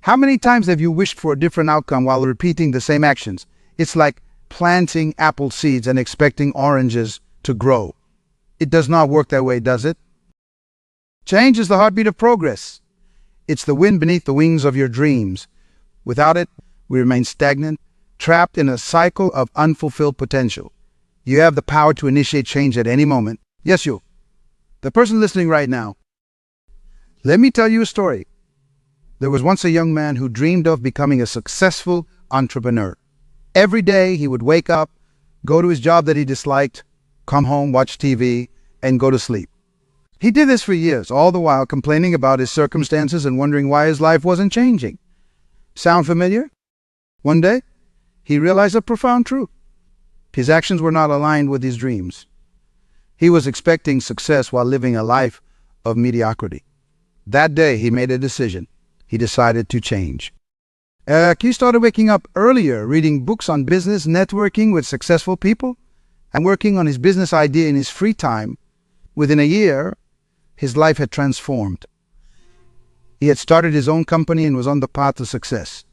How many times have you wished for a different outcome while repeating the same actions? It's like planting apple seeds and expecting oranges to grow. It does not work that way, does it? Change is the heartbeat of progress. It's the wind beneath the wings of your dreams. Without it, we remain stagnant, trapped in a cycle of unfulfilled potential. You have the power to initiate change at any moment. Yes, you. The person listening right now. Let me tell you a story. There was once a young man who dreamed of becoming a successful entrepreneur. Every day he would wake up, go to his job that he disliked, come home, watch TV, and go to sleep. He did this for years, all the while complaining about his circumstances and wondering why his life wasn't changing. Sound familiar? One day, he realized a profound truth. His actions were not aligned with his dreams. He was expecting success while living a life of mediocrity. That day, he made a decision. He decided to change. He started waking up earlier, reading books on business, networking with successful people, and working on his business idea in his free time. Within a year, his life had transformed. He had started his own company and was on the path to success.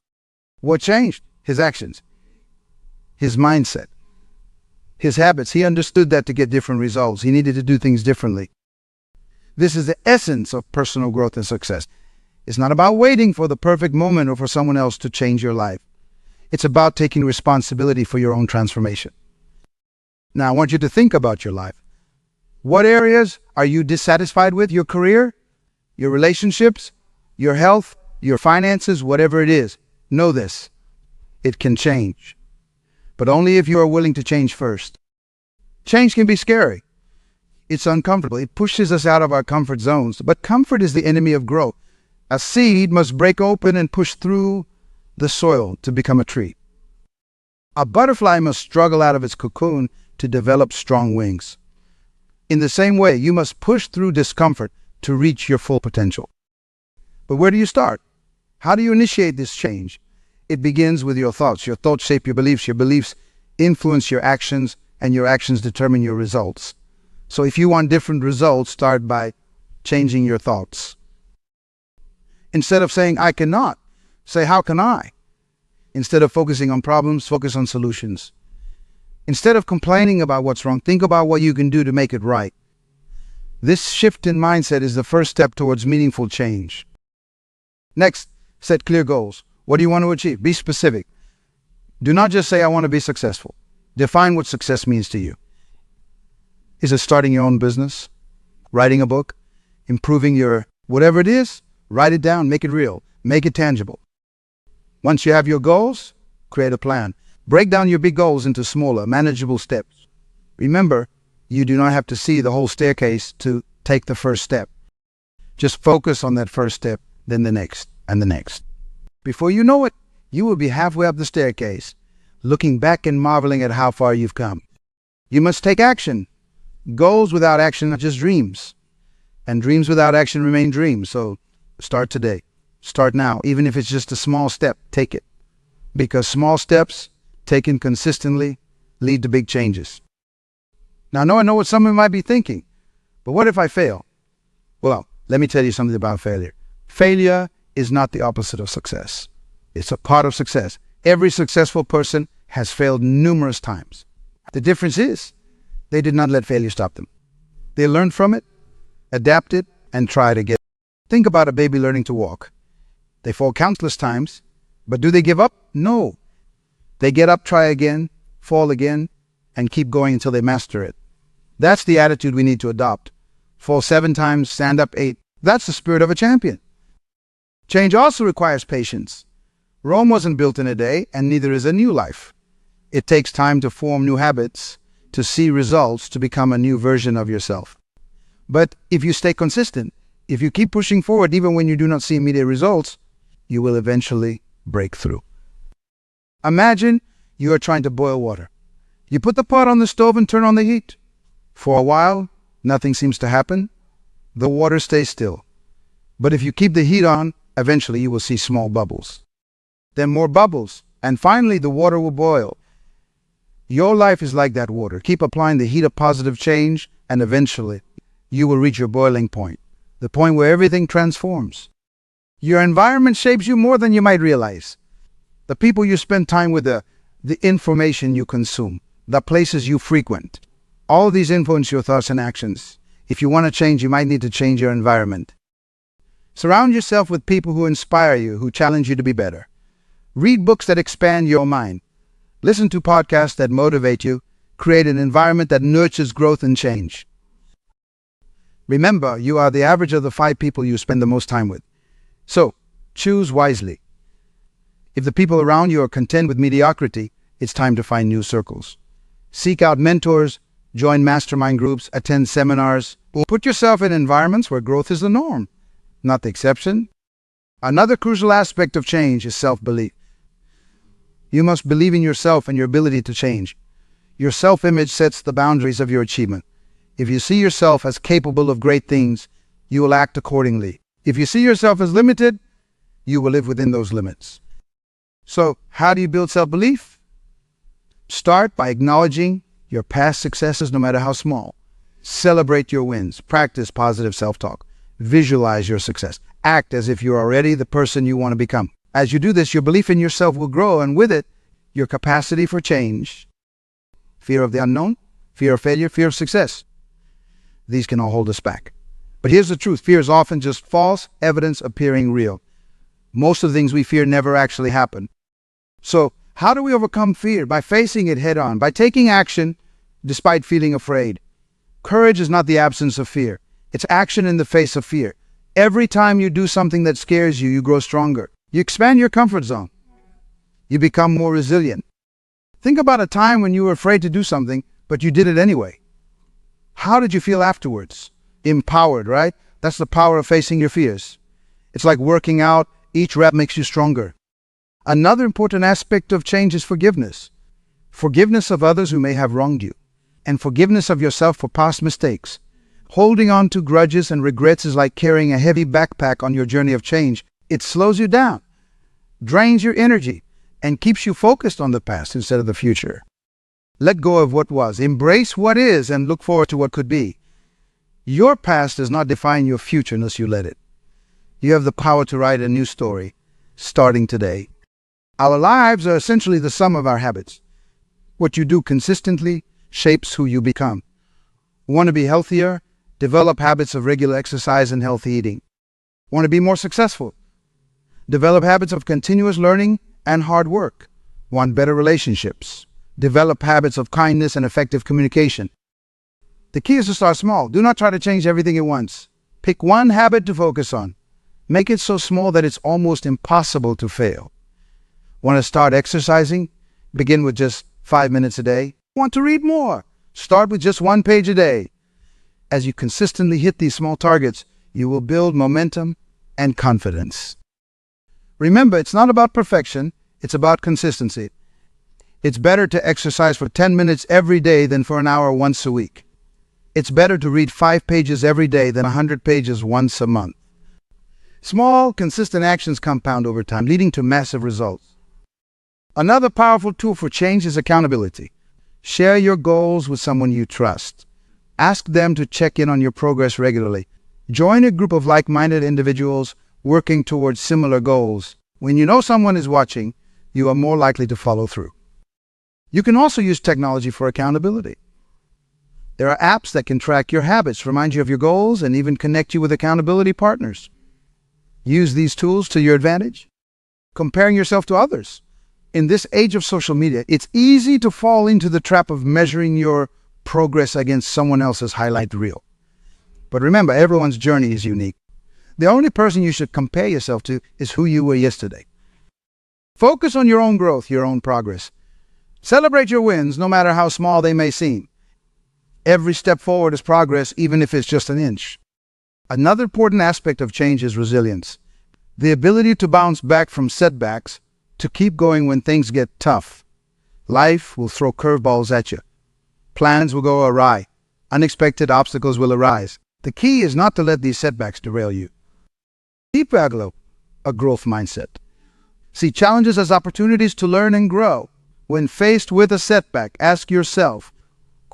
What changed? His actions, his mindset, his habits. He understood that to get different results, he needed to do things differently. This is the essence of personal growth and success. It's not about waiting for the perfect moment or for someone else to change your life. It's about taking responsibility for your own transformation. Now, I want you to think about your life. What areas are you dissatisfied with? Your career, your relationships, your health, your finances, whatever it is. Know this. It can change, but only if you are willing to change first. Change can be scary. It's uncomfortable. It pushes us out of our comfort zones, but comfort is the enemy of growth. A seed must break open and push through the soil to become a tree. A butterfly must struggle out of its cocoon to develop strong wings. In the same way, you must push through discomfort to reach your full potential. But where do you start? How do you initiate this change? It begins with your thoughts. Your thoughts shape your beliefs influence your actions, and your actions determine your results. So if you want different results, start by changing your thoughts. Instead of saying, I cannot, say, how can I? Instead of focusing on problems, focus on solutions. Instead of complaining about what's wrong, think about what you can do to make it right. This shift in mindset is the first step towards meaningful change. Next, set clear goals. What do you want to achieve? Be specific. Do not just say, I want to be successful. Define what success means to you. Is it starting your own business? Writing a book? Improving your whatever it is? Write it down, make it real, make it tangible. Once you have your goals, create a plan. Break down your big goals into smaller, manageable steps. Remember, you do not have to see the whole staircase to take the first step. Just focus on that first step, then the next, and the next. Before you know it, you will be halfway up the staircase, looking back and marveling at how far you've come. You must take action. Goals without action are just dreams. And dreams without action remain dreams. So start today. Start now. Even if it's just a small step, take it. Because small steps, taken consistently, lead to big changes. Now, I know what someone might be thinking, but what if I fail? Well, let me tell you something about failure. Failure is not the opposite of success. It's a part of success. Every successful person has failed numerous times. The difference is they did not let failure stop them. They learned from it, adapted, and tried again. Think about a baby learning to walk. They fall countless times, but do they give up? No. They get up, try again, fall again, and keep going until they master it. That's the attitude we need to adopt. Fall 7 times, stand up 8. That's the spirit of a champion. Change also requires patience. Rome wasn't built in a day, and neither is a new life. It takes time to form new habits, to see results, to become a new version of yourself. But if you stay consistent, if you keep pushing forward even when you do not see immediate results, you will eventually break through. Imagine you are trying to boil water. You put the pot on the stove and turn on the heat. For a while, nothing seems to happen. The water stays still. But if you keep the heat on, eventually you will see small bubbles. Then more bubbles, and finally the water will boil. Your life is like that water. Keep applying the heat of positive change, and eventually you will reach your boiling point, the point where everything transforms. Your environment shapes you more than you might realize. The people you spend time with, the information you consume, the places you frequent, all of these influence your thoughts and actions. If you want to change, you might need to change your environment. Surround yourself with people who inspire you, who challenge you to be better. Read books that expand your mind. Listen to podcasts that motivate you. Create an environment that nurtures growth and change. Remember, you are the average of the 5 people you spend the most time with. So, choose wisely. If the people around you are content with mediocrity, it's time to find new circles. Seek out mentors, join mastermind groups, attend seminars, or put yourself in environments where growth is the norm, not the exception. Another crucial aspect of change is self-belief. You must believe in yourself and your ability to change. Your self-image sets the boundaries of your achievement. If you see yourself as capable of great things, you will act accordingly. If you see yourself as limited, you will live within those limits. So, how do you build self-belief? Start by acknowledging your past successes, no matter how small. Celebrate your wins. Practice positive self-talk. Visualize your success. Act as if you're already the person you want to become. As you do this, your belief in yourself will grow, and with it, your capacity for change. Fear of the unknown, fear of failure, fear of success. These can all hold us back. But here's the truth. Fear is often just false evidence appearing real. Most of the things we fear never actually happen. So, how do we overcome fear? By facing it head on, by taking action despite feeling afraid. Courage is not the absence of fear. It's action in the face of fear. Every time you do something that scares you, you grow stronger. You expand your comfort zone. You become more resilient. Think about a time when you were afraid to do something, but you did it anyway. How did you feel afterwards? Empowered, right? That's the power of facing your fears. It's like working out. Each rep makes you stronger. Another important aspect of change is forgiveness. Forgiveness of others who may have wronged you, and forgiveness of yourself for past mistakes. Holding on to grudges and regrets is like carrying a heavy backpack on your journey of change. It slows you down, drains your energy, and keeps you focused on the past instead of the future. Let go of what was, embrace what is, and look forward to what could be. Your past does not define your future unless you let it. You have the power to write a new story, starting today. Our lives are essentially the sum of our habits. What you do consistently shapes who you become. Want to be healthier? Develop habits of regular exercise and healthy eating. Want to be more successful? Develop habits of continuous learning and hard work. Want better relationships? Develop habits of kindness and effective communication. The key is to start small. Do not try to change everything at once. Pick one habit to focus on. Make it so small that it's almost impossible to fail. Want to start exercising? Begin with just 5 minutes a day. Want to read more? Start with just 1 page a day. As you consistently hit these small targets, you will build momentum and confidence. Remember, it's not about perfection, it's about consistency. It's better to exercise for 10 minutes every day than for an hour once a week. It's better to read 5 pages every day than 100 pages once a month. Small, consistent actions compound over time, leading to massive results. Another powerful tool for change is accountability. Share your goals with someone you trust. Ask them to check in on your progress regularly. Join a group of like-minded individuals working towards similar goals. When you know someone is watching, you are more likely to follow through. You can also use technology for accountability. There are apps that can track your habits, remind you of your goals, and even connect you with accountability partners. Use these tools to your advantage. Comparing yourself to others. In this age of social media, it's easy to fall into the trap of measuring your progress against someone else's highlight reel. But remember, everyone's journey is unique. The only person you should compare yourself to is who you were yesterday. Focus on your own growth, your own progress. Celebrate your wins, no matter how small they may seem. Every step forward is progress, even if it's just an inch. Another important aspect of change is resilience. The ability to bounce back from setbacks, to keep going when things get tough. Life will throw curveballs at you. Plans will go awry. Unexpected obstacles will arise. The key is not to let these setbacks derail you. Keep a growth mindset. See challenges as opportunities to learn and grow. When faced with a setback, ask yourself,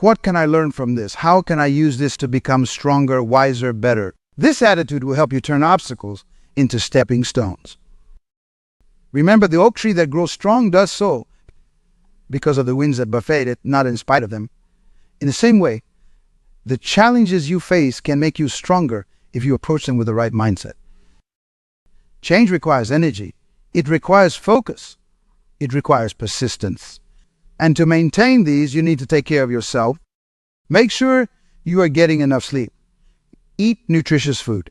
what can I learn from this? How can I use this to become stronger, wiser, better? This attitude will help you turn obstacles into stepping stones. Remember, the oak tree that grows strong does so because of the winds that buffet it, not in spite of them. In the same way, the challenges you face can make you stronger if you approach them with the right mindset. Change requires energy. It requires focus. It requires persistence. And to maintain these, you need to take care of yourself. Make sure you are getting enough sleep. Eat nutritious food.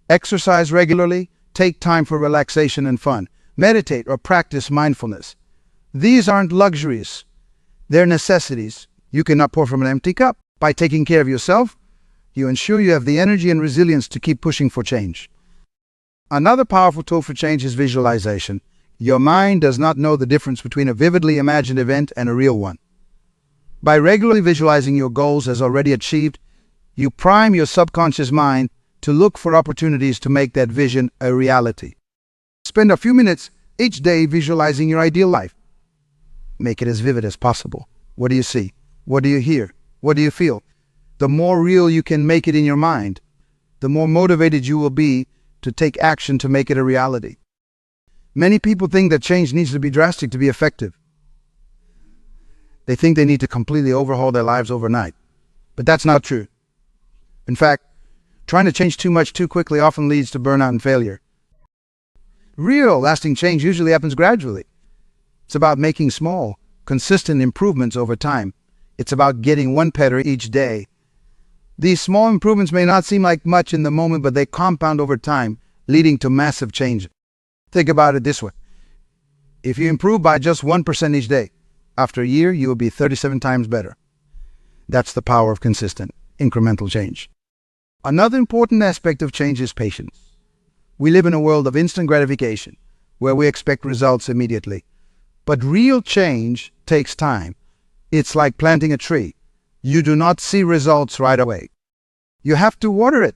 Exercise regularly. Take time for relaxation and fun. Meditate or practice mindfulness. These aren't luxuries. They're necessities. You cannot pour from an empty cup. By taking care of yourself, you ensure you have the energy and resilience to keep pushing for change. Another powerful tool for change is visualization. Your mind does not know the difference between a vividly imagined event and a real one. By regularly visualizing your goals as already achieved, you prime your subconscious mind to look for opportunities to make that vision a reality. Spend a few minutes each day visualizing your ideal life. Make it as vivid as possible. What do you see? What do you hear? What do you feel? The more real you can make it in your mind, the more motivated you will be to take action to make it a reality. Many people think that change needs to be drastic to be effective. They think they need to completely overhaul their lives overnight. But that's not true. In fact, trying to change too much too quickly often leads to burnout and failure. Real, lasting change usually happens gradually. It's about making small, consistent improvements over time. It's about getting one better each day. These small improvements may not seem like much in the moment, but they compound over time, leading to massive change. Think about it this way. If you improve by just 1% each day, after a year, you will be 37 times better. That's the power of consistent, incremental change. Another important aspect of change is patience. We live in a world of instant gratification, where we expect results immediately. But real change takes time. It's like planting a tree. You do not see results right away. You have to water it,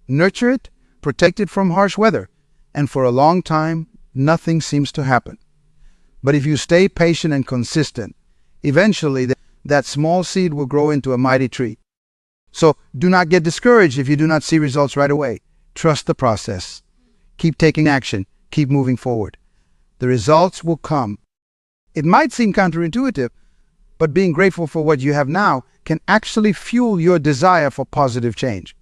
nurture it, protect it from harsh weather, and for a long time, nothing seems to happen. But if you stay patient and consistent, eventually that small seed will grow into a mighty tree. So do not get discouraged if you do not see results right away. Trust the process. Keep taking action. Keep moving forward. The results will come. It might seem counterintuitive, but being grateful for what you have now can actually fuel your desire for positive change.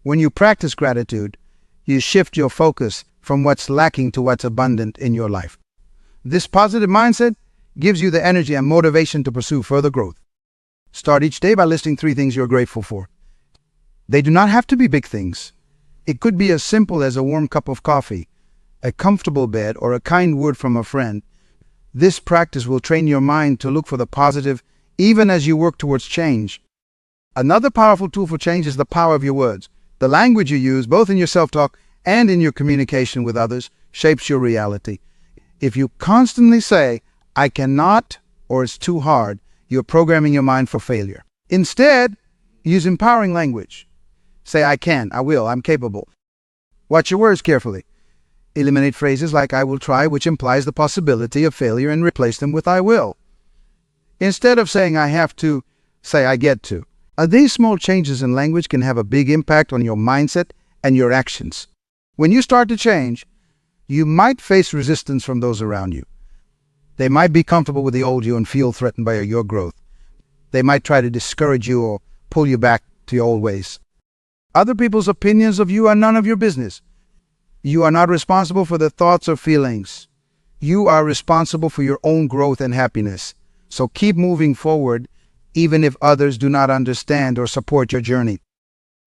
When you practice gratitude, you shift your focus from what's lacking to what's abundant in your life. This positive mindset gives you the energy and motivation to pursue further growth. Start each day by listing 3 things you're grateful for. They do not have to be big things. It could be as simple as a warm cup of coffee, a comfortable bed, or a kind word from a friend. This practice will train your mind to look for the positive even as you work towards change. Another powerful tool for change is the power of your words. The language you use, both in your self-talk and in your communication with others, shapes your reality. If you constantly say, "I cannot," or "it's too hard," you're programming your mind for failure. Instead, use empowering language. Say, "I can," "I will," "I'm capable." Watch your words carefully. Eliminate phrases like "I will try," which implies the possibility of failure, and replace them with "I will." Instead of saying "I have to," say "I get to." These small changes in language can have a big impact on your mindset and your actions. When you start to change, you might face resistance from those around you. They might be comfortable with the old you and feel threatened by your growth. They might try to discourage you or pull you back to your old ways. Other people's opinions of you are none of your business. You are not responsible for their thoughts or feelings. You are responsible for your own growth and happiness. So keep moving forward, even if others do not understand or support your journey.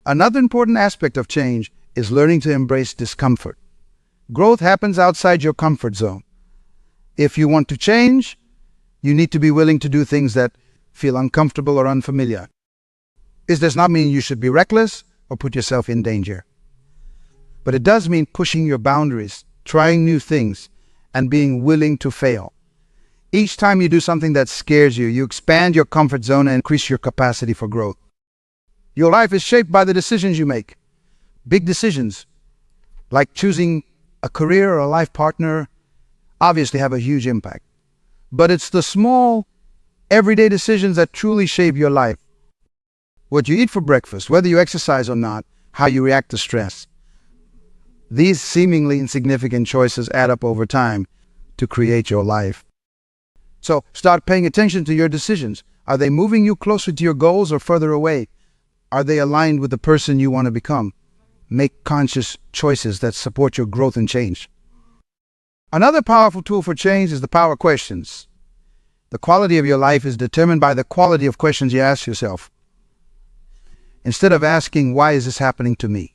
Another important aspect of change is learning to embrace discomfort. Growth happens outside your comfort zone. If you want to change, you need to be willing to do things that feel uncomfortable or unfamiliar. This does not mean you should be reckless or put yourself in danger. But it does mean pushing your boundaries, trying new things, and being willing to fail. Each time you do something that scares you, you expand your comfort zone and increase your capacity for growth. Your life is shaped by the decisions you make. Big decisions, like choosing a career or a life partner, obviously have a huge impact. But it's the small, everyday decisions that truly shape your life. What you eat for breakfast, whether you exercise or not, how you react to stress. These seemingly insignificant choices add up over time to create your life. So start paying attention to your decisions. Are they moving you closer to your goals or further away? Are they aligned with the person you want to become? Make conscious choices that support your growth and change. Another powerful tool for change is the power of questions. The quality of your life is determined by the quality of questions you ask yourself. Instead of asking, why is this happening to me?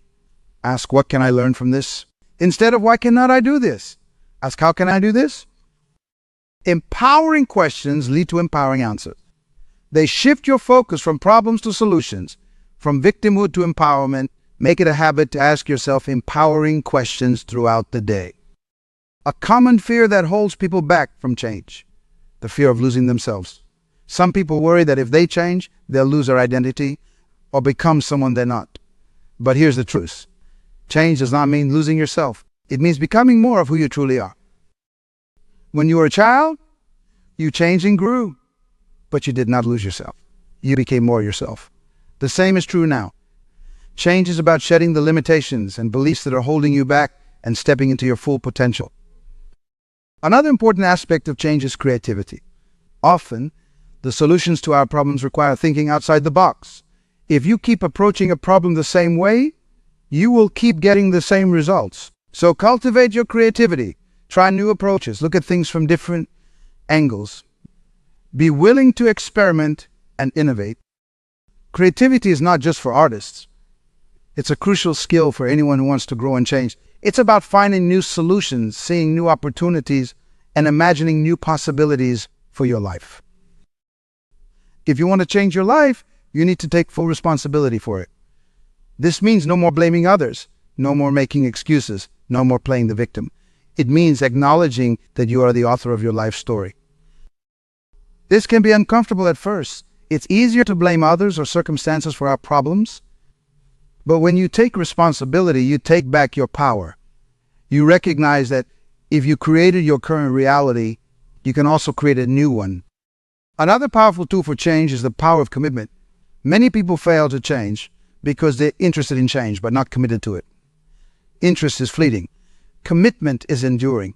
Ask, what can I learn from this? Instead of, why cannot I do this? Ask, how can I do this? Empowering questions lead to empowering answers. They shift your focus from problems to solutions, from victimhood to empowerment. Make it a habit to ask yourself empowering questions throughout the day. A common fear that holds people back from change, the fear of losing themselves. Some people worry that if they change, they'll lose their identity or become someone they're not. But here's the truth. Change does not mean losing yourself. It means becoming more of who you truly are. When you were a child, you changed and grew, but you did not lose yourself. You became more yourself. The same is true now. Change is about shedding the limitations and beliefs that are holding you back and stepping into your full potential. Another important aspect of change is creativity. Often, the solutions to our problems require thinking outside the box. If you keep approaching a problem the same way, you will keep getting the same results. So cultivate your creativity. Try new approaches. Look at things from different angles. Be willing to experiment and innovate. Creativity is not just for artists. It's a crucial skill for anyone who wants to grow and change. It's about finding new solutions, seeing new opportunities, and imagining new possibilities for your life. If you want to change your life, you need to take full responsibility for it. This means no more blaming others, no more making excuses, no more playing the victim. It means acknowledging that you are the author of your life story. This can be uncomfortable at first. It's easier to blame others or circumstances for our problems. But when you take responsibility, you take back your power. You recognize that if you created your current reality, you can also create a new one. Another powerful tool for change is the power of commitment. Many people fail to change because they're interested in change but not committed to it. Interest is fleeting. Commitment is enduring.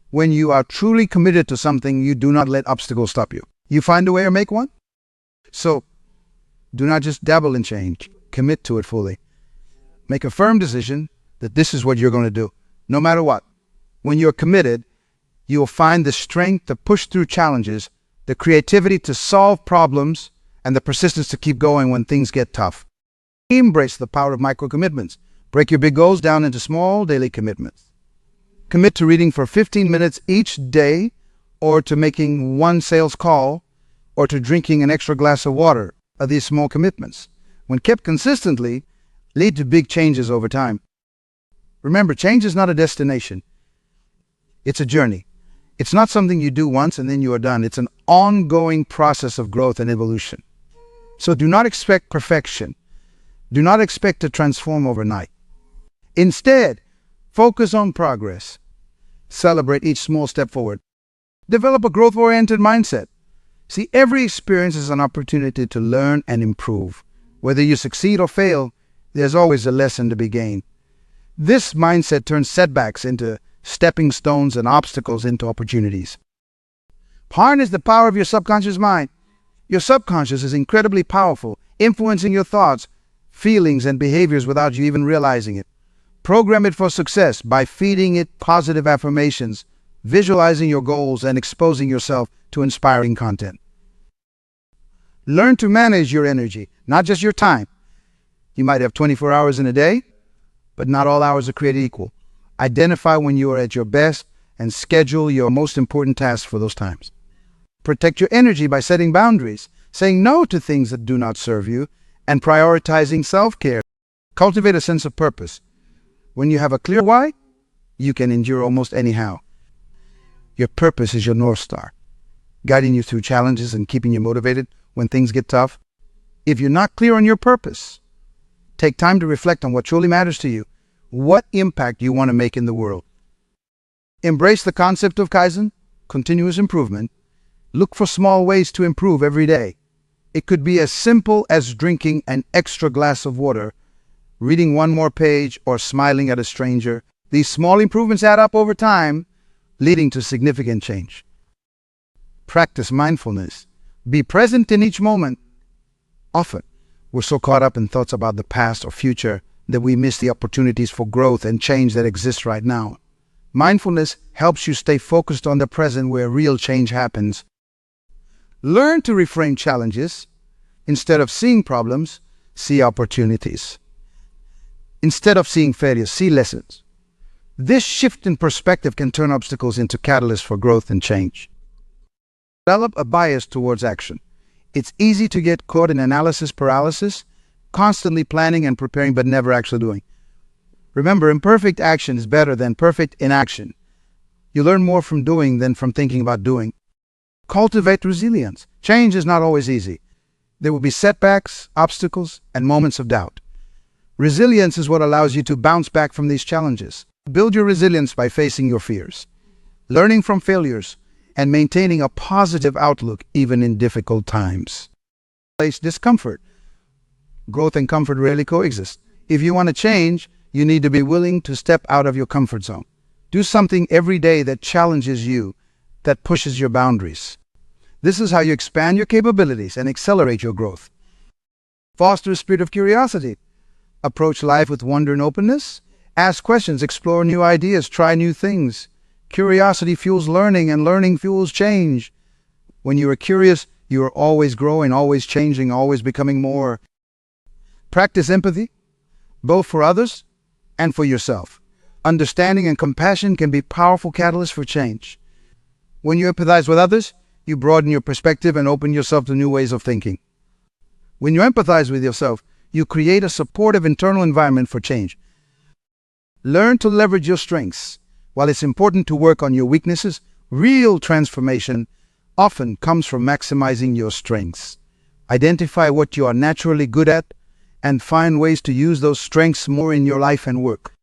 When you are truly committed to something, you do not let obstacles stop you. You find a way or make one. So, do not just dabble in change. Commit to it fully. Make a firm decision that this is what you're going to do, no matter what. When you're committed, you will find the strength to push through challenges, the creativity to solve problems, and the persistence to keep going when things get tough. Embrace the power of micro-commitments. Break your big goals down into small daily commitments. Commit to reading for 15 minutes each day, or to making one sales call, or to drinking an extra glass of water. Are these small commitments? When kept consistently, lead to big changes over time. Remember, change is not a destination. It's a journey. It's not something you do once and then you are done. It's an ongoing process of growth and evolution. So do not expect perfection. Do not expect to transform overnight. Instead, focus on progress. Celebrate each small step forward. Develop a growth-oriented mindset. See, every experience is an opportunity to learn and improve. Whether you succeed or fail, there's always a lesson to be gained. This mindset turns setbacks into stepping stones and obstacles into opportunities. Harness the power of your subconscious mind. Your subconscious is incredibly powerful, influencing your thoughts, feelings, and behaviors without you even realizing it. Program it for success by feeding it positive affirmations, visualizing your goals, and exposing yourself to inspiring content. Learn to manage your energy, not just your time. You might have 24 hours in a day, but not all hours are created equal. Identify when you are at your best and schedule your most important tasks for those times. Protect your energy by setting boundaries, saying no to things that do not serve you, and prioritizing self-care. Cultivate a sense of purpose. When you have a clear why, you can endure almost anyhow. Your purpose is your North Star, guiding you through challenges and keeping you motivated when things get tough. If you're not clear on your purpose, take time to reflect on what truly matters to you. What impact you want to make in the world. Embrace the concept of Kaizen, continuous improvement. Look for small ways to improve every day. It could be as simple as drinking an extra glass of water, reading one more page, or smiling at a stranger. These small improvements add up over time, leading to significant change. Practice mindfulness. Be present in each moment. Often, we're so caught up in thoughts about the past or future that we miss the opportunities for growth and change that exist right now. Mindfulness helps you stay focused on the present where real change happens. Learn to reframe challenges. Instead of seeing problems, see opportunities. Instead of seeing failures, see lessons. This shift in perspective can turn obstacles into catalysts for growth and change. Develop a bias towards action. It's easy to get caught in analysis paralysis, constantly planning and preparing but never actually doing. Remember, imperfect action is better than perfect inaction. You learn more from doing than from thinking about doing. Cultivate resilience. Change is not always easy. There will be setbacks, obstacles, and moments of doubt. Resilience is what allows you to bounce back from these challenges. Build your resilience by facing your fears, learning from failures, and maintaining a positive outlook even in difficult times. Place discomfort. Growth and comfort rarely coexist. If you want to change, you need to be willing to step out of your comfort zone. Do something every day that challenges you, that pushes your boundaries. This is how you expand your capabilities and accelerate your growth. Foster a spirit of curiosity. Approach life with wonder and openness. Ask questions, explore new ideas, try new things. Curiosity fuels learning, and learning fuels change. When you are curious, you are always growing, always changing, always becoming more. Practice empathy, both for others and for yourself. Understanding and compassion can be powerful catalysts for change. When you empathize with others, you broaden your perspective and open yourself to new ways of thinking. When you empathize with yourself, you create a supportive internal environment for change. Learn to leverage your strengths. While it's important to work on your weaknesses, real transformation often comes from maximizing your strengths. Identify what you are naturally good at and find ways to use those strengths more in your life and work.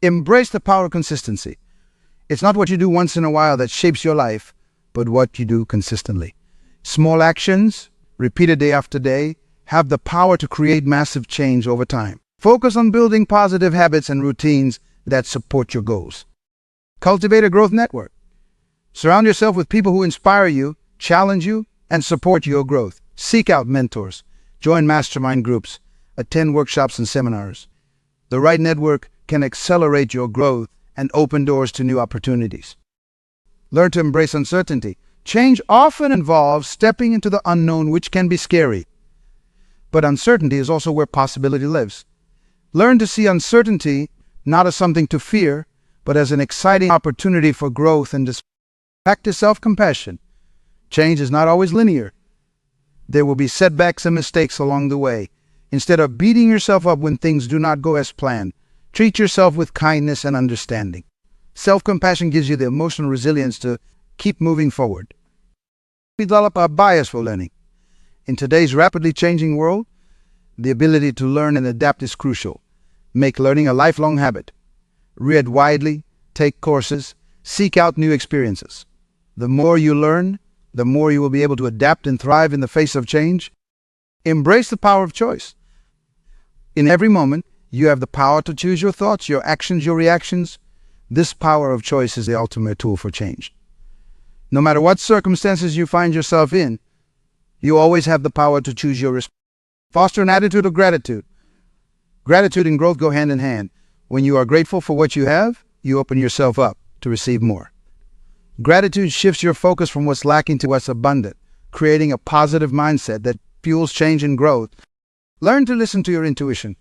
Embrace the power of consistency. It's not what you do once in a while that shapes your life, but what you do consistently. Small actions, repeated day after day, have the power to create massive change over time. Focus on building positive habits and routines that support your goals. Cultivate a growth network. Surround yourself with people who inspire you, challenge you, and support your growth. Seek out mentors. Join mastermind groups. Attend workshops and seminars. The right network can accelerate your growth and open doors to new opportunities. Learn to embrace uncertainty. Change often involves stepping into the unknown, which can be scary. But uncertainty is also where possibility lives. Learn to see uncertainty not as something to fear, but as an exciting opportunity for growth and practice self-compassion. Change is not always linear. There will be setbacks and mistakes along the way. Instead of beating yourself up when things do not go as planned, treat yourself with kindness and understanding. Self-compassion gives you the emotional resilience to keep moving forward. Develop a bias for learning. In today's rapidly changing world, the ability to learn and adapt is crucial. Make learning a lifelong habit. Read widely, take courses, seek out new experiences. The more you learn, the more you will be able to adapt and thrive in the face of change. Embrace the power of choice. In every moment, you have the power to choose your thoughts, your actions, your reactions. This power of choice is the ultimate tool for change. No matter what circumstances you find yourself in, you always have the power to choose your response. Foster an attitude of gratitude. Gratitude and growth go hand in hand. When you are grateful for what you have, you open yourself up to receive more. Gratitude shifts your focus from what's lacking to what's abundant, creating a positive mindset that fuels change and growth. Learn to listen to your intuition.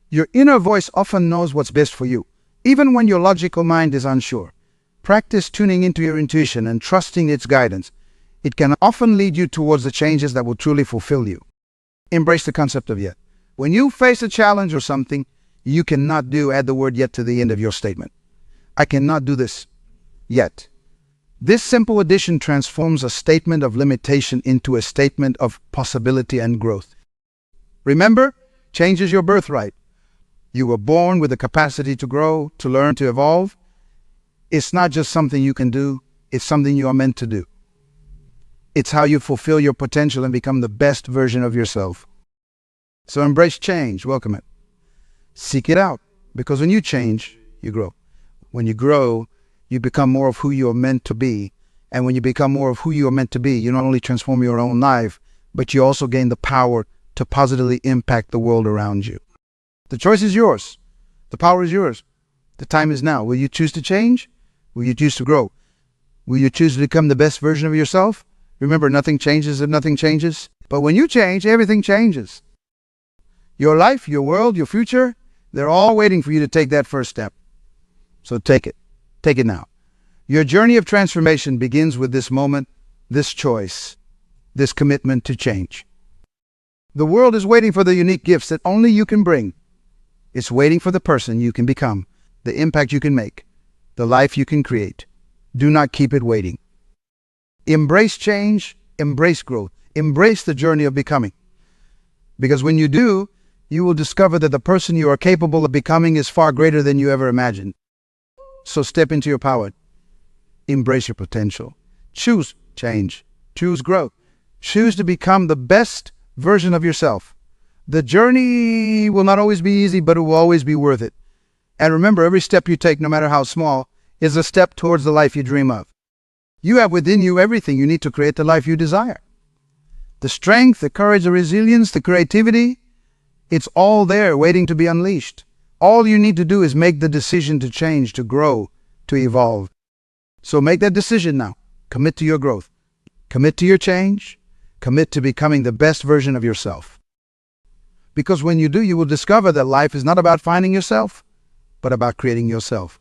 Your inner voice often knows what's best for you, even when your logical mind is unsure. Practice tuning into your intuition and trusting its guidance. It can often lead you towards the changes that will truly fulfill you. Embrace the concept of yet. When you face a challenge or something you cannot do, add the word yet to the end of your statement. I cannot do this yet. This simple addition transforms a statement of limitation into a statement of possibility and growth. Remember, change is your birthright. You were born with the capacity to grow, to learn, to evolve. It's not just something you can do, it's something you are meant to do. It's how you fulfill your potential and become the best version of yourself. So embrace change, welcome it. Seek it out, because when you change, you grow. When you grow, you become more of who you are meant to be. And when you become more of who you are meant to be, you not only transform your own life, but you also gain the power to positively impact the world around you. The choice is yours. The power is yours. The time is now. Will you choose to change? Will you choose to grow? Will you choose to become the best version of yourself? Remember, nothing changes if nothing changes. But when you change, everything changes. Your life, your world, your future, they're all waiting for you to take that first step. So take it. Take it now. Your journey of transformation begins with this moment, this choice, this commitment to change. The world is waiting for the unique gifts that only you can bring. It's waiting for the person you can become, the impact you can make, the life you can create. Do not keep it waiting. Embrace change, embrace growth, embrace the journey of becoming. Because when you do, you will discover that the person you are capable of becoming is far greater than you ever imagined. So step into your power. Embrace your potential. Choose change. Choose growth. Choose to become the best version of yourself. The journey will not always be easy, but it will always be worth it. And remember, every step you take, no matter how small, is a step towards the life you dream of. You have within you everything you need to create the life you desire. The strength, the courage, the resilience, the creativity, it's all there waiting to be unleashed. All you need to do is make the decision to change, to grow, to evolve. So make that decision now. Commit to your growth. Commit to your change. Commit to becoming the best version of yourself. Because when you do, you will discover that life is not about finding yourself, but about creating yourself.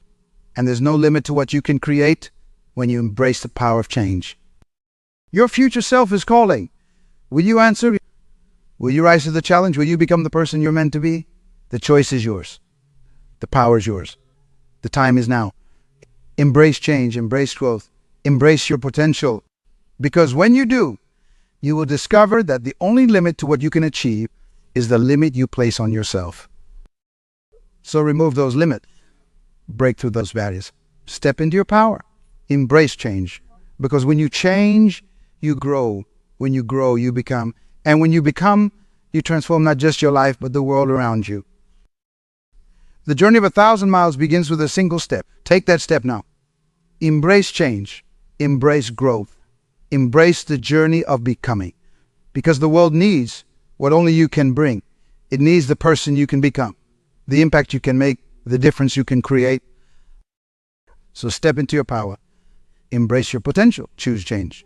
And there's no limit to what you can create when you embrace the power of change. Your future self is calling. Will you answer? Will you rise to the challenge? Will you become the person you're meant to be? The choice is yours. The power is yours. The time is now. Embrace change, embrace growth, embrace your potential. Because when you do, you will discover that the only limit to what you can achieve is the limit you place on yourself. So remove those limits. Break through those barriers. Step into your power. Embrace change. Because when you change, you grow. When you grow, you become. And when you become, you transform not just your life, but the world around you. The journey of 1,000 miles begins with a single step. Take that step now. Embrace change. Embrace growth. Embrace the journey of becoming. Because the world needs what only you can bring. It needs the person you can become, the impact you can make, the difference you can create. So step into your power. Embrace your potential. Choose change.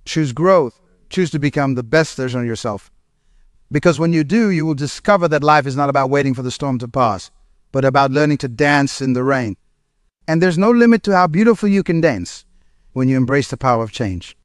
Choose growth. Choose to become the best version of yourself. Because when you do, you will discover that life is not about waiting for the storm to pass, but about learning to dance in the rain. And there's no limit to how beautiful you can dance when you embrace the power of change.